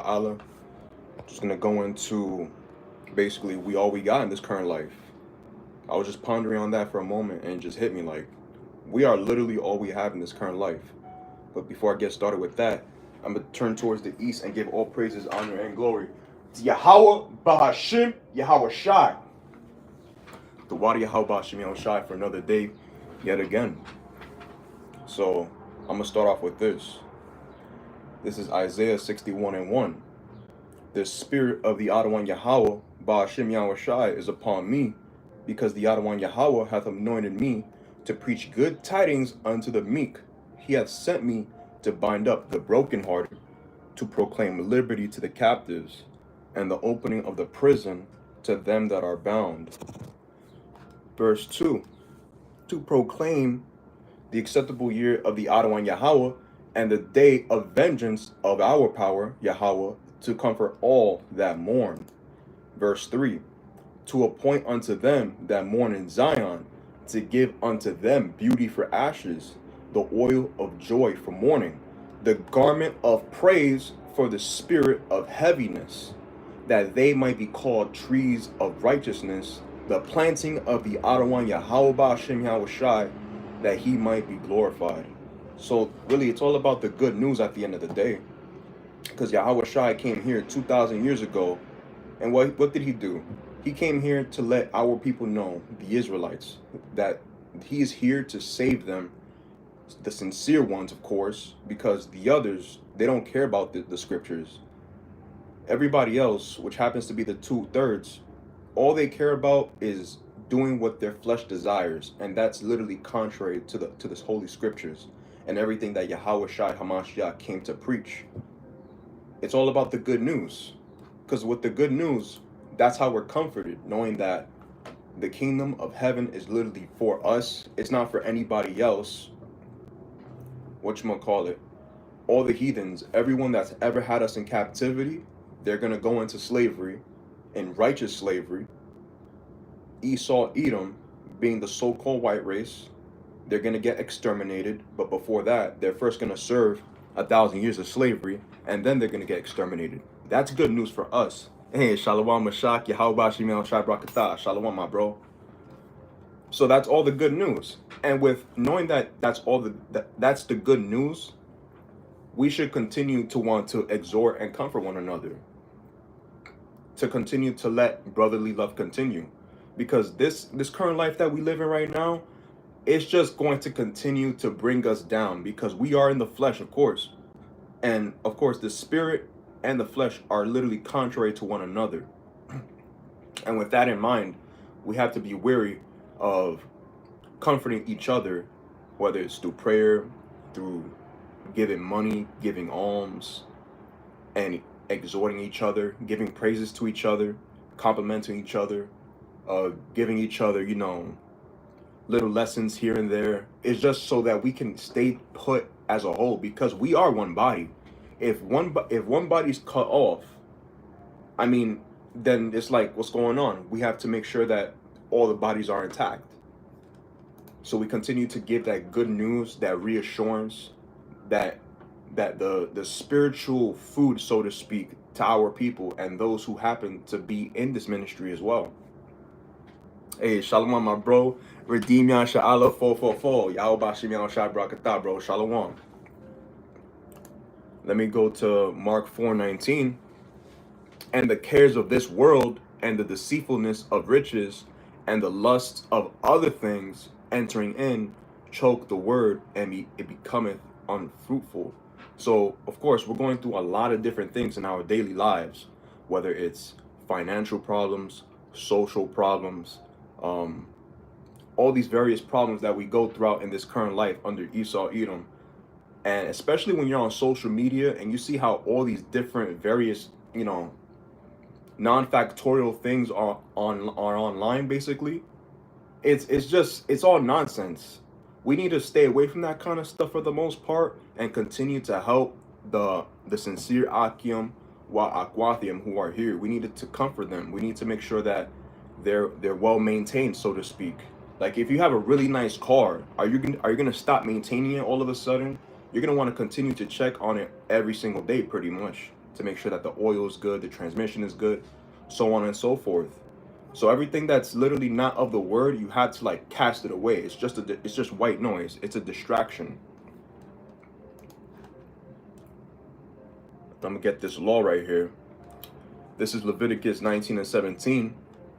Sha'ala. Just gonna go into basically we all we got in this current life. I was just pondering on that for a moment and it just hit me like we are literally all we have in this current life. But before I get started with that, I'm gonna turn towards the east and give all praises, honor, and glory to Yahweh Bahashim Yahweh Shai. The Wadi Yahweh Bahashim Yahweh Shai for another day yet again. So I'm gonna start off with this. This is Isaiah 61 and 1. The spirit of the Adawan Yahweh, Ba'ashim Yahweh Shai, is upon me, because the Adawan Yahweh hath anointed me to preach good tidings unto the meek. He hath sent me to bind up the brokenhearted, to proclaim liberty to the captives, and the opening of the prison to them that are bound. Verse 2. To proclaim the acceptable year of the Adawan Yahweh, and the day of vengeance of our power, Yahweh, to comfort all that mourn. Verse 3. To appoint unto them that mourn in Zion, to give unto them beauty for ashes, the oil of joy for mourning, the garment of praise for the spirit of heaviness, that they might be called trees of righteousness, the planting of the Adawan Yahweh Ba'ashem Yahweh Shai, that he might be glorified. So really, it's all about the good news at the end of the day. Because Yahweh Shai came here 2,000 years ago, and what did he do? He came here to let our people know, the Israelites, that he is here to save them, the sincere ones, of course, because the others, they don't care about the scriptures. Everybody else, which happens to be the 2/3, all they care about is doing what their flesh desires, and that's literally contrary to this holy scriptures and everything that Yahweh Shai Hamashiach came to preach. It's all about the good news, because with the good news, that's how we're comforted, knowing that the kingdom of heaven is literally for us. It's not for anybody else. Whatchamacallit, all the heathens, everyone that's ever had us in captivity, they're gonna go into slavery, in righteous slavery. Esau, Edom, being the so-called white race, they're gonna get exterminated. But before that, they're first gonna serve 1,000 years of slavery, and then they're gonna get exterminated. That's good news for us. Hey, Shalom Mashak, Yahweh Shimel Shai Brakatah. Shalom, my bro. So that's all the good news. And with knowing that that's that's the good news, we should continue to want to exhort and comfort one another, to continue to let brotherly love continue, because this current life that we live in right now, it's just going to continue to bring us down, because we are in the flesh, of course, and of course the spirit and the flesh are literally contrary to one another. And with that in mind, we have to be wary of comforting each other, whether it's through prayer, through giving money, giving alms, and exhorting each other, giving praises to each other, complimenting each other, giving each other, little lessons here and there. It's just so that we can stay put as a whole, because we are one body. If one body's cut off, I mean, then it's like, what's going on? We have to make sure that all the bodies are intact. So we continue to give that good news, that reassurance, that the spiritual food, so to speak, to our people and those who happen to be in this ministry as well. Hey, Shalom, my bro. Redeem Yan Sha'ala 444. Yahweh Bashim Yan Shai Brakatah, bro. Shalom. Let me go to Mark 4:19. And the cares of this world, and the deceitfulness of riches, and the lusts of other things entering in, choke the word, and it becometh unfruitful. So, of course, we're going through a lot of different things in our daily lives, whether it's financial problems, social problems, all these various problems that we go throughout in this current life under Esau, Edom. And especially when you're on social media and you see how all these different various, non-factorial things are online, basically, it's all nonsense. We need to stay away from that kind of stuff for the most part, and continue to help the sincere Akim wa Akwathium who are here. We need to comfort them. We need to make sure that they're well maintained, so to speak. Like, if you have a really nice car, are you gonna stop maintaining it all of a sudden? You're gonna want to continue to check on it every single day, pretty much, to make sure that the oil is good, the transmission is good, so on and so forth. So everything that's literally not of the word, you had to like cast it away. It's just white noise. It's a distraction. I'm gonna get this law right here. This is Leviticus 19:17.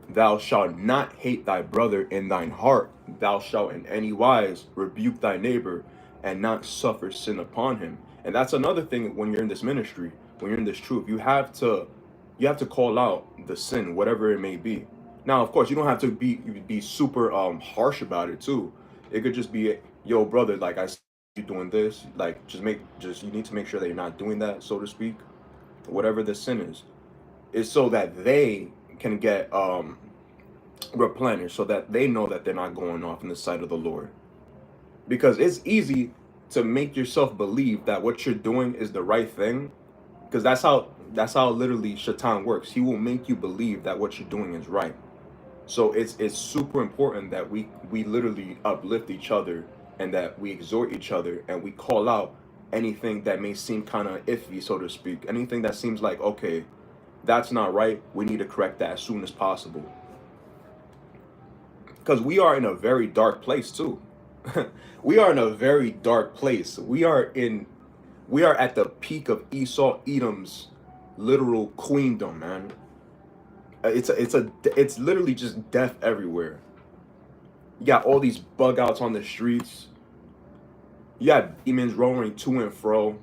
Thou shalt not hate thy brother in thine heart. Thou shalt in any wise rebuke thy neighbor and not suffer sin upon him. And that's another thing when you're in this ministry, when you're in this truth, you have to call out the sin, whatever it may be. Now, of course, you don't have to be super harsh about it too. It could just be, yo, brother, like I see you doing this, like just you need to make sure that you're not doing that, so to speak. Whatever the sin is so that they can get replenished, so that they know that they're not going off in the sight of the Lord. Because it's easy to make yourself believe that what you're doing is the right thing, because that's how literally Shaitan works. He will make you believe that what you're doing is right. So it's super important that we literally uplift each other, and that we exhort each other, and we call out anything that may seem kind of iffy, so to speak. Anything that seems like, okay, that's not right, we need to correct that as soon as possible. Because we are in a very dark place too. We are in a very dark place. We are at the peak of Esau Edom's literal queendom, man. It's literally just death everywhere. You got all these bug outs on the streets. You got demons roaming to and fro.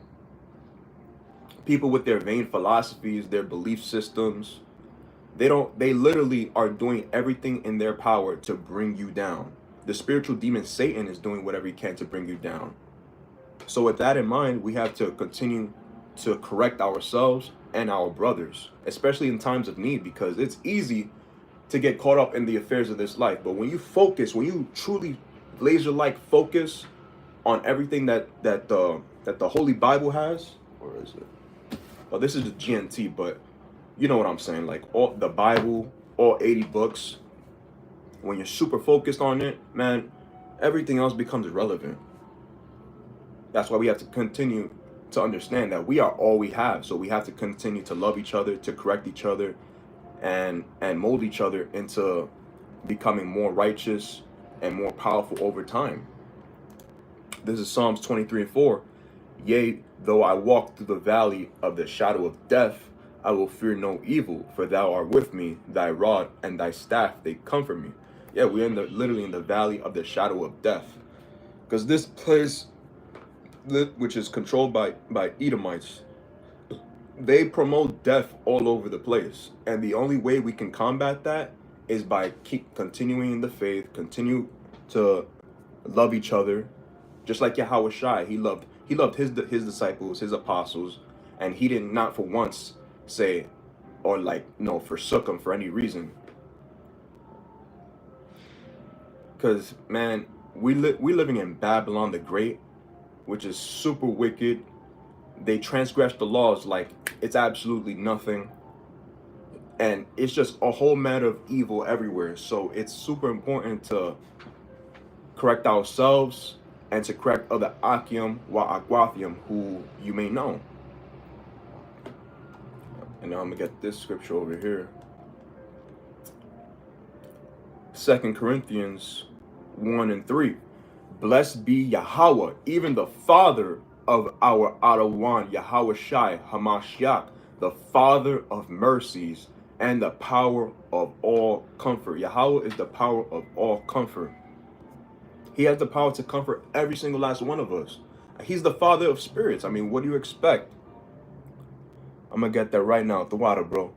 People with their vain philosophies, their belief systems. They literally are doing everything in their power to bring you down. The spiritual demon Satan is doing whatever he can to bring you down. So with that in mind, we have to continue to correct ourselves and our brothers, especially in times of need, because it's easy to get caught up in the affairs of this life. But when you truly laser-like focus on everything that the Holy Bible has, or is it? Well, this is the GNT, but you know what I'm saying, like all the Bible, all 80 books, when you're super focused on it, man, everything else becomes irrelevant. That's why we have to continue to understand that we are all we have. So we have to continue to love each other, to correct each other, and mold each other into becoming more righteous and more powerful over time. This is Psalms 23:4. Yea, though I walk through the valley of the shadow of death, I will fear no evil, for thou art with me, thy rod and thy staff, they comfort me. Yeah, we're literally in the valley of the shadow of death. Because this place, which is controlled by Edomites, they promote death all over the place. And the only way we can combat that is by continuing in the faith, continue to love each other. Just like Yahweh Shai, he loved his disciples, his apostles, and he did not for once say, or forsook them for any reason. Because, man, we living in Babylon the Great, which is super wicked. They transgress the laws like it's absolutely nothing. And it's just a whole matter of evil everywhere. So it's super important to correct ourselves and to correct other Akim wa Aquathium who you may know. And now I'm going to get this scripture over here. 2 Corinthians 1:3. Blessed be Yahweh, even the Father of our Adawan, Yahweh Shai, Hamashiach, the Father of mercies and the power of all comfort. Yahweh is the power of all comfort. He has the power to comfort every single last one of us. He's the Father of spirits. I mean, what do you expect? I'm going to get that right now at the water, bro.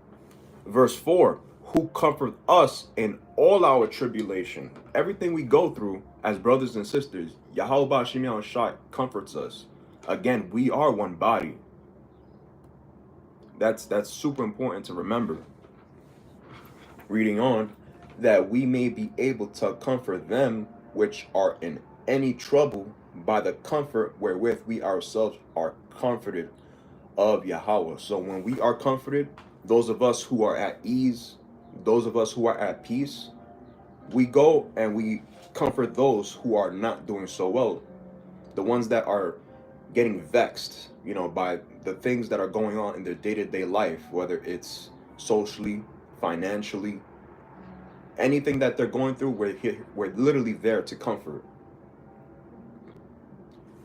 Verse 4, who comfort us in all our tribulation. Everything we go through as brothers and sisters, Yahweh Ba'Shem Yahushua comforts us. Again, we are one body. That's super important to remember. Reading on, that we may be able to comfort them which are in any trouble by the comfort wherewith we ourselves are comforted of Yahweh. So when we are comforted, those of us who are at ease, those of us who are at peace, we go and we comfort those who are not doing so well. The ones that are getting vexed, by the things that are going on in their day-to-day life, whether it's socially, financially, anything that they're going through, we're literally there to comfort.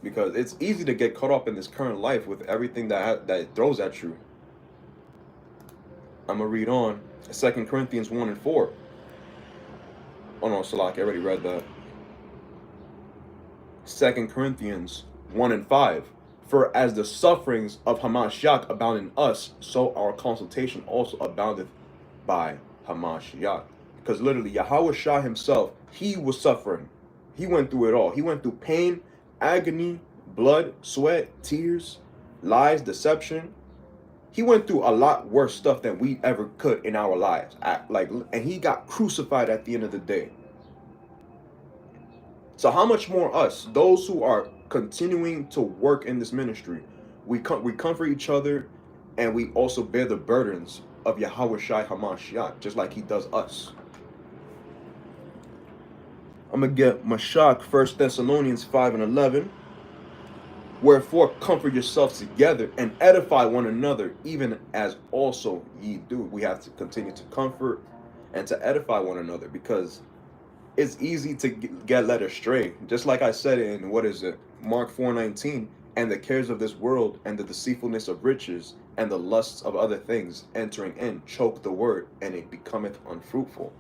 Because it's easy to get caught up in this current life with everything that it throws at you. I'm gonna read on. 2 Corinthians 1 and 4. Oh no, Salak, I already read that. 2 Corinthians 1 and 5. For as the sufferings of Hamashiach abound in us, so our consultation also aboundeth by Hamashiach. Because literally, Yahweh Shah himself, he was suffering. He went through it all. He went through pain, agony, blood, sweat, tears, lies, deception. He went through a lot worse stuff than we ever could in our lives. And he got crucified at the end of the day. So how much more us, those who are continuing to work in this ministry, we comfort each other, and we also bear the burdens of Yahweh Shai Hamashiach, just like he does us. I'm going to get Mashak, 1 Thessalonians 5:11. Wherefore comfort yourselves together and edify one another, even as also ye do. We have to continue to comfort and to edify one another, because it's easy to get led astray. Just like I said in, Mark 4:19, and the cares of this world and the deceitfulness of riches and the lusts of other things entering in choke the word, and it becometh unfruitful.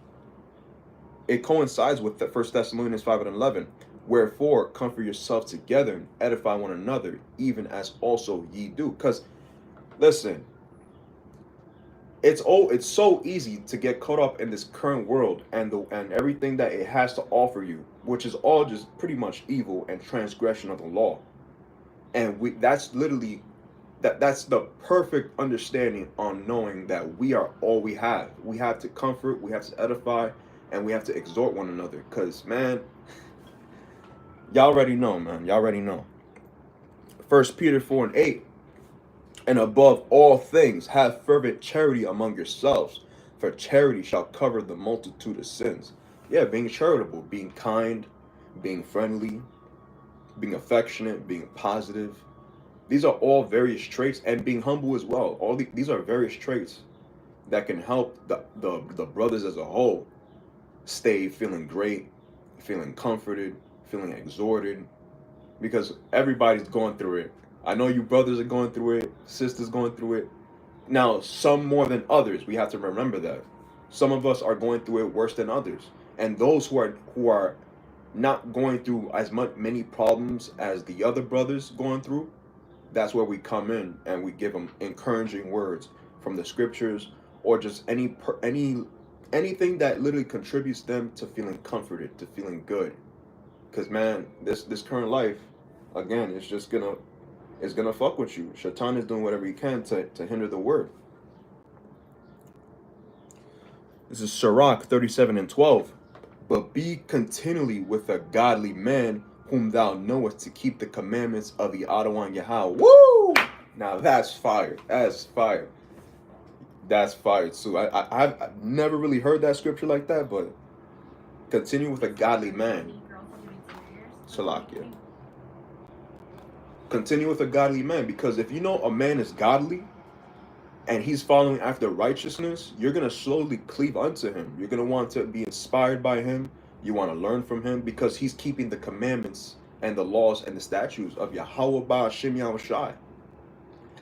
It coincides with the 1 Thessalonians 5:11. Wherefore comfort yourselves together and edify one another, even as also ye do. Because listen, it's so easy to get caught up in this current world and everything that it has to offer you, which is all just pretty much evil and transgression of the law. And that's literally that's the perfect understanding on knowing that we are all we have. We have to comfort, we have to edify, and we have to exhort one another. Because, man, y'all already know, man. Y'all already know. 1 Peter 4:8. And above all things, have fervent charity among yourselves, for charity shall cover the multitude of sins. Yeah, being charitable, being kind, being friendly, being affectionate, being positive. These are all various traits, and being humble as well. These are various traits that can help the brothers as a whole stay feeling great, feeling comforted, feeling exhorted, because everybody's going through it. I know you brothers are going through it, sisters going through it. Now, some more than others. We have to remember that. Some of us are going through it worse than others. And those who are not going through as many problems as the other brothers going through, that's where we come in and we give them encouraging words from the scriptures, or just anything that literally contributes them to feeling comforted, to feeling good. Because, man, this current life, again, it's gonna fuck with you. Shaitan is doing whatever he can to hinder the word. This is Sirach 37:12. But be continually with a godly man whom thou knowest to keep the commandments of the Adawan Yahweh. Woo! Now that's fire. That's fire. That's fire too. I've never really heard that scripture like that, but continue with a godly man. Salakia. Continue with a godly man, because if you know a man is godly and he's following after righteousness, you're going to slowly cleave unto him. You're going to want to be inspired by him. You want to learn from him, because he's keeping the commandments and the laws and the statutes of Yahweh Ba'ashem Yahushai.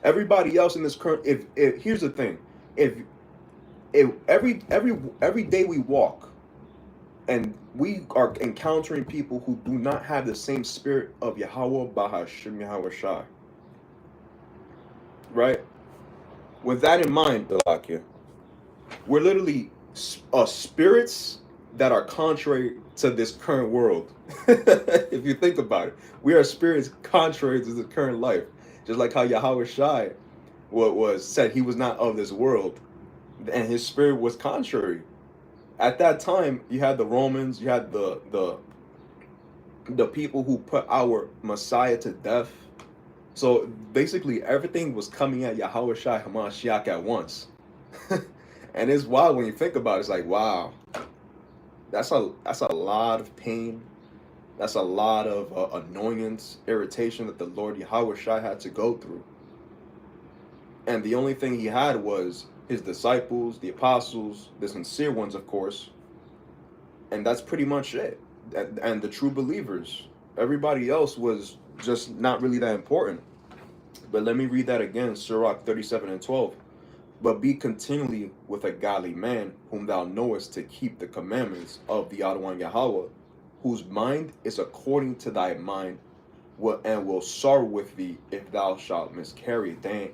Everybody else in this current, if here's the thing, if every day we walk and we are encountering people who do not have the same spirit of Yahweh Ba'ashem Yahushai, right? With that in mind, Delakia, we're literally spirits that are contrary to this current world. If you think about it, we are spirits contrary to the current life. Just like how Yahweh Shai was said he was not of this world, and his spirit was contrary. At that time, you had the Romans, you had the people who put our Messiah to death. So basically, everything was coming at Yahweh Shai Hamashiach at once. And it's wild when you think about it. It's like, wow, that's a lot of pain. That's a lot of annoyance, irritation that the Lord Yahweh Shai had to go through. And the only thing he had was his disciples, the apostles, the sincere ones, of course, and that's pretty much it. And the true believers. Everybody else was just not really that important. But let me read that again, Sirach 37 and 12. But be continually with a godly man, whom thou knowest to keep the commandments of the Adonai Yahweh, whose mind is according to thy mind, and will sorrow with thee if thou shalt miscarry. Dang.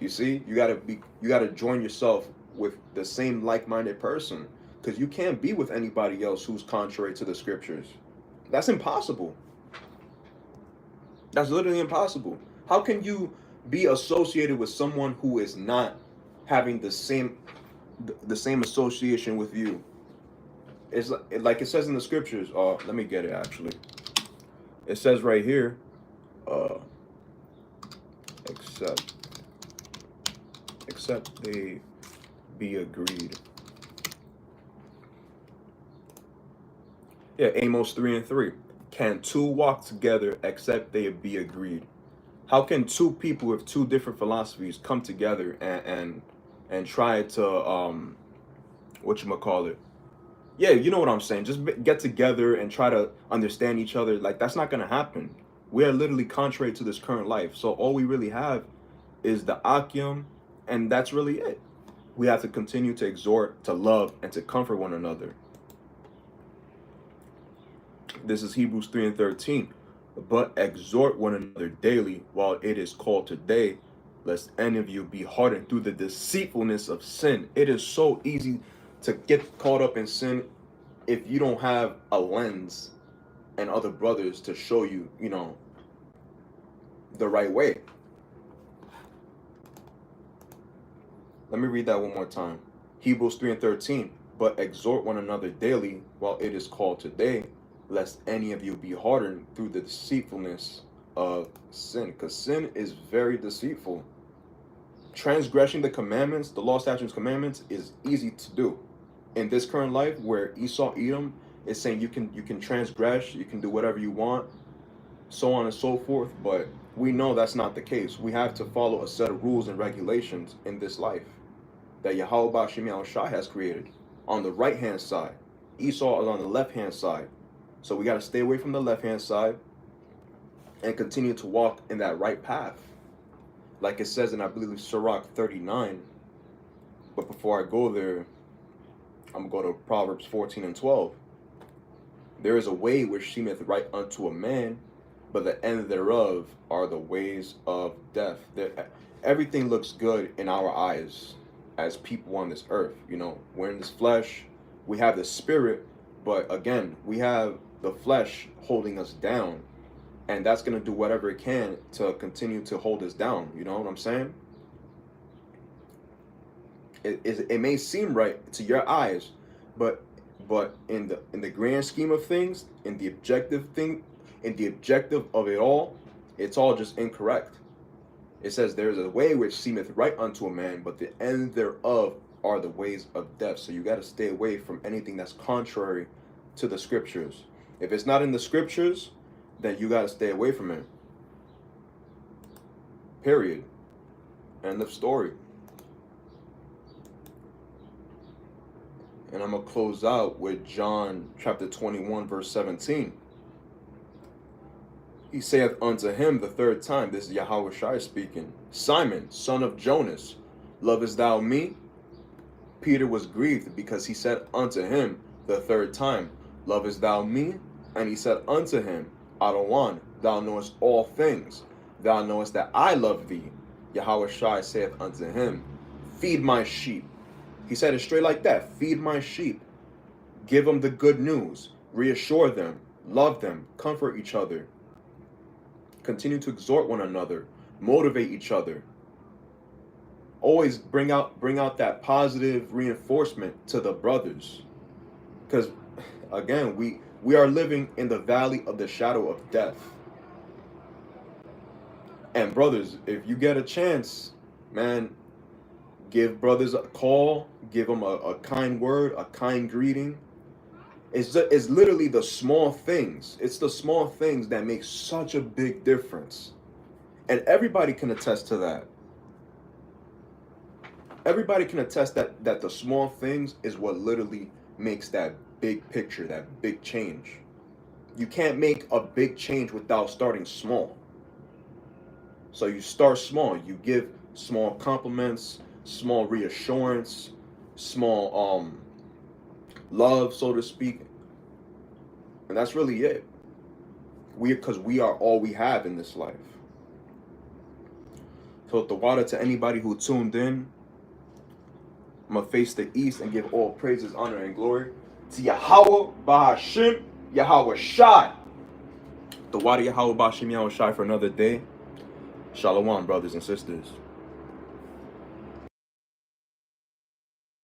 You see, you gotta join yourself with the same like-minded person, because you can't be with anybody else who's contrary to the scriptures. That's impossible. That's literally impossible. How can you be associated with someone who is not having the same association with you? It's like it says in the scriptures. Let me get it actually. It says right here, except they be agreed. Yeah, Amos 3 and 3. Can two walk together except they be agreed? How can two people with two different philosophies come together and try to whatchamacallit? Yeah, you know what I'm saying. Just get together and try to understand each other. Like, that's not gonna happen. We are literally contrary to this current life. So all we really have is the Akim, and that's really it. We have to continue to exhort, to love, and to comfort one another. This is Hebrews 3 and 13. But exhort one another daily while it is called today, lest any of you be hardened through the deceitfulness of sin. It is so easy to get caught up in sin if you don't have a lens and other brothers to show you, the right way. Let me read that one more time. Hebrews 3 and 13. But exhort one another daily while it is called today, lest any of you be hardened through the deceitfulness of sin. Because sin is very deceitful. Transgressing the commandments, the law, statutes, commandments, is easy to do. In this current life, where Esau, Edom is saying you can transgress, you can do whatever you want, so on and so forth. But we know that's not the case. We have to follow a set of rules and regulations in this life that Yahweh Ba'Shem Yahushua has created. On the right-hand side, Esau is on the left-hand side. So we got to stay away from the left-hand side and continue to walk in that right path. Like it says in, I believe, Sirach 39. But before I go there, I'm going to go to Proverbs 14 and 12. There is a way which seemeth right unto a man, but the end thereof are the ways of death. Everything looks good in our eyes as people on this earth. We're in this flesh. We have the spirit, but again, we have the flesh holding us down, and that's going to do whatever it can to continue to hold us down. You know what I'm saying? It may seem right to your eyes, but in the grand scheme of things, in the objective of it all, it's all just incorrect. It says there is a way which seemeth right unto a man, but the end thereof are the ways of death. So you got to stay away from anything that's contrary to the scriptures. If it's not in the scriptures, then you got to stay away from it. Period. End of story. And I'm going to close out with John chapter 21, verse 17. He saith unto him the third time, this is Yahweh Shai speaking, Simon, son of Jonas, lovest thou me? Peter was grieved because he said unto him the third time, lovest thou me? And he said unto him, Adawan, thou knowest all things. Thou knowest that I love thee. Yahweh Shai saith unto him, feed my sheep. He said it straight like that. Feed my sheep. Give them the good news. Reassure them. Love them. Comfort each other. Continue to exhort one another. Motivate each other. Always bring out that positive reinforcement to the brothers. Because, again, we are living in the valley of the shadow of death. And brothers, if you get a chance, man, give brothers a call, give them a kind word, a kind greeting. It's literally the small things. It's the small things that make such a big difference. And everybody can attest to that. Everybody can attest that the small things is what literally makes that big picture, that big change. You can't make a big change without starting small. So you start small. You give small compliments, small reassurance, small love, so to speak, and that's really it. Because we are all we have in this life. So the water to anybody who tuned in. I'm gonna face the east and give all praises, honor, and glory to Yahweh Bahashim, Yahweh Shai. The water Yahweh Bahashim, Yahweh Shai for another day. Shalom, brothers and sisters.